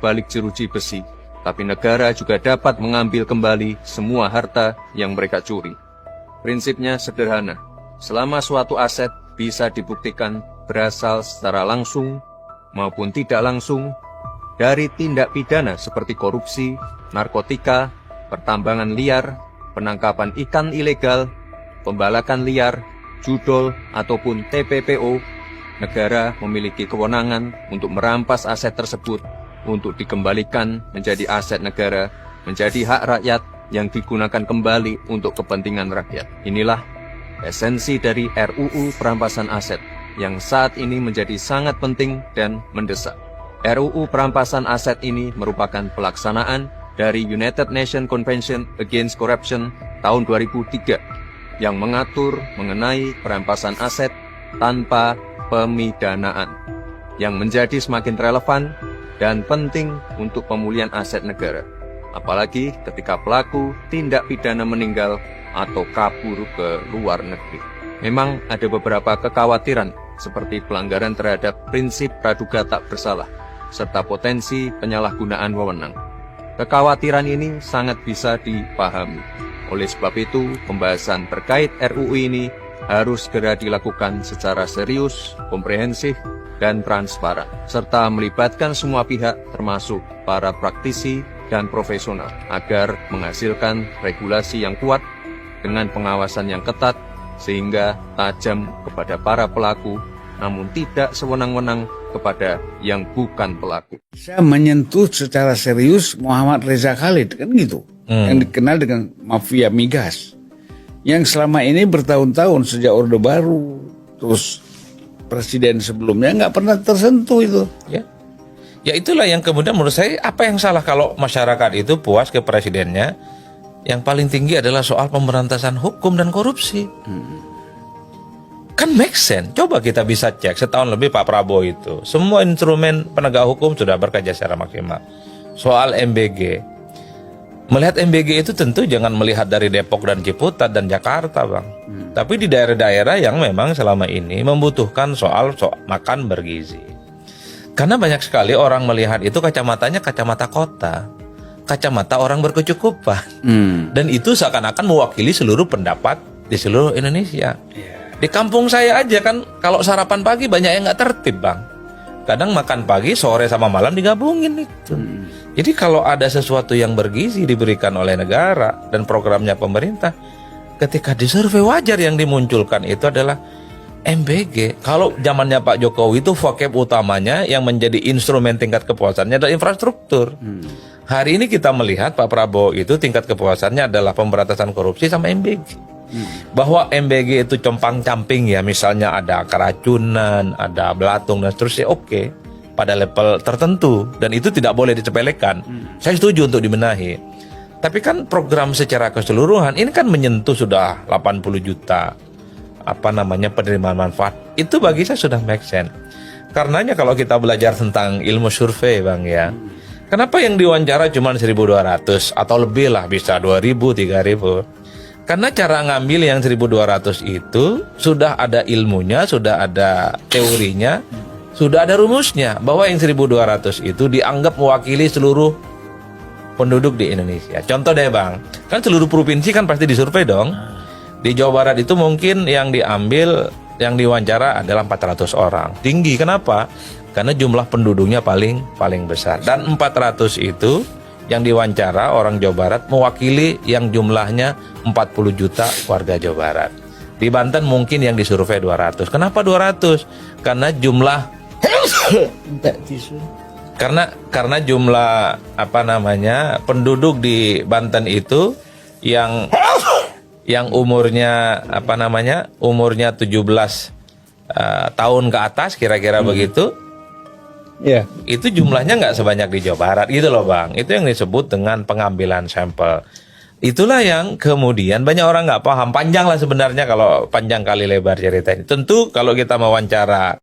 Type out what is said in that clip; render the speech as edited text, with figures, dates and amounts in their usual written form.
balik jeruji besi, tapi negara juga dapat mengambil kembali semua harta yang mereka curi. Prinsipnya sederhana, selama suatu aset bisa dibuktikan berasal secara langsung maupun tidak langsung dari tindak pidana seperti korupsi, narkotika, pertambangan liar, penangkapan ikan ilegal, pembalakan liar, judol, ataupun TPPO, negara memiliki kewenangan untuk merampas aset tersebut untuk dikembalikan menjadi aset negara, menjadi hak rakyat yang digunakan kembali untuk kepentingan rakyat. Inilah esensi dari RUU Perampasan Aset yang saat ini menjadi sangat penting dan mendesak. RUU Perampasan Aset ini merupakan pelaksanaan dari United Nations Convention Against Corruption tahun 2003 yang mengatur mengenai perampasan aset tanpa pemidanaan, yang menjadi semakin relevan dan penting untuk pemulihan aset negara, apalagi ketika pelaku tindak pidana meninggal atau kabur ke luar negeri. Memang ada beberapa kekhawatiran seperti pelanggaran terhadap prinsip praduga tak bersalah, serta potensi penyalahgunaan wewenang. Kekhawatiran ini sangat bisa dipahami. Oleh sebab itu, pembahasan terkait RUU ini harus segera dilakukan secara serius, komprehensif, dan transparan, serta melibatkan semua pihak termasuk para praktisi dan profesional agar menghasilkan regulasi yang kuat dengan pengawasan yang ketat sehingga tajam kepada para pelaku namun tidak sewenang-wenang kepada yang bukan pelaku. Saya menyentuh secara serius Muhammad Reza Khalid, kan gitu, yang dikenal dengan mafia migas, yang selama ini bertahun-tahun sejak Orde Baru, terus presiden sebelumnya nggak pernah tersentuh itu. Ya itulah yang kemudian menurut saya, apa yang salah kalau masyarakat itu puas ke presidennya? Yang paling tinggi adalah soal pemberantasan hukum dan korupsi. Kan make sense. Coba kita bisa cek setahun lebih Pak Prabowo itu, semua instrumen penegak hukum sudah bekerja secara maksimal. Soal MBG, melihat MBG itu tentu jangan melihat dari Depok dan Ciputat dan Jakarta, Bang. Tapi di daerah-daerah yang memang selama ini membutuhkan soal makan bergizi. Karena banyak sekali orang melihat itu kacamatanya kacamata kota, kacamata orang berkecukupan. Dan itu seakan-akan mewakili seluruh pendapat di seluruh Indonesia. Di kampung saya aja kan, kalau sarapan pagi banyak yang nggak tertib, Bang. Kadang makan pagi, sore sama malam digabungin itu. Jadi kalau ada sesuatu yang bergizi diberikan oleh negara dan programnya pemerintah, ketika disurvei wajar yang dimunculkan itu adalah MBG. Kalau zamannya Pak Jokowi itu vocab utamanya yang menjadi instrumen tingkat kepuasannya adalah infrastruktur. Hari ini kita melihat Pak Prabowo itu tingkat kepuasannya adalah pemberantasan korupsi sama MBG. Bahwa MBG itu compang-camping ya, misalnya ada keracunan, ada belatung dan seterusnya, oke, pada level tertentu, dan itu tidak boleh disepelekan. Saya setuju untuk dibenahi. Tapi kan program secara keseluruhan ini kan menyentuh sudah 80 juta penerimaan manfaat. Itu bagi saya sudah make sense. Karenanya kalau kita belajar tentang ilmu survei, Bang ya, kenapa yang diwawancara cuma 1.200 atau lebih lah, bisa 2.000, 3.000? Karena cara ngambil yang 1.200 itu sudah ada ilmunya, sudah ada teorinya, sudah ada rumusnya, bahwa yang 1.200 itu dianggap mewakili seluruh penduduk di Indonesia. Contoh deh, Bang, kan seluruh provinsi kan pasti disurvei dong. Di Jawa Barat itu mungkin yang diambil, yang diwawancara adalah 400 orang. Tinggi, kenapa? Karena jumlah penduduknya paling besar. Dan 400 itu yang diwawancara orang Jawa Barat mewakili yang jumlahnya 40 juta warga Jawa Barat. Di Banten mungkin yang disurvei 200. Kenapa 200? Karena jumlah karena jumlah penduduk di Banten itu yang umurnya umurnya 17 tahun ke atas kira-kira begitu. Itu jumlahnya nggak sebanyak di Jawa Barat gitu loh, Bang. Itu yang disebut dengan pengambilan sampel. Itulah yang kemudian banyak orang nggak paham. Panjang lah sebenarnya kalau panjang kali lebar cerita ini. Tentu kalau kita mewawancara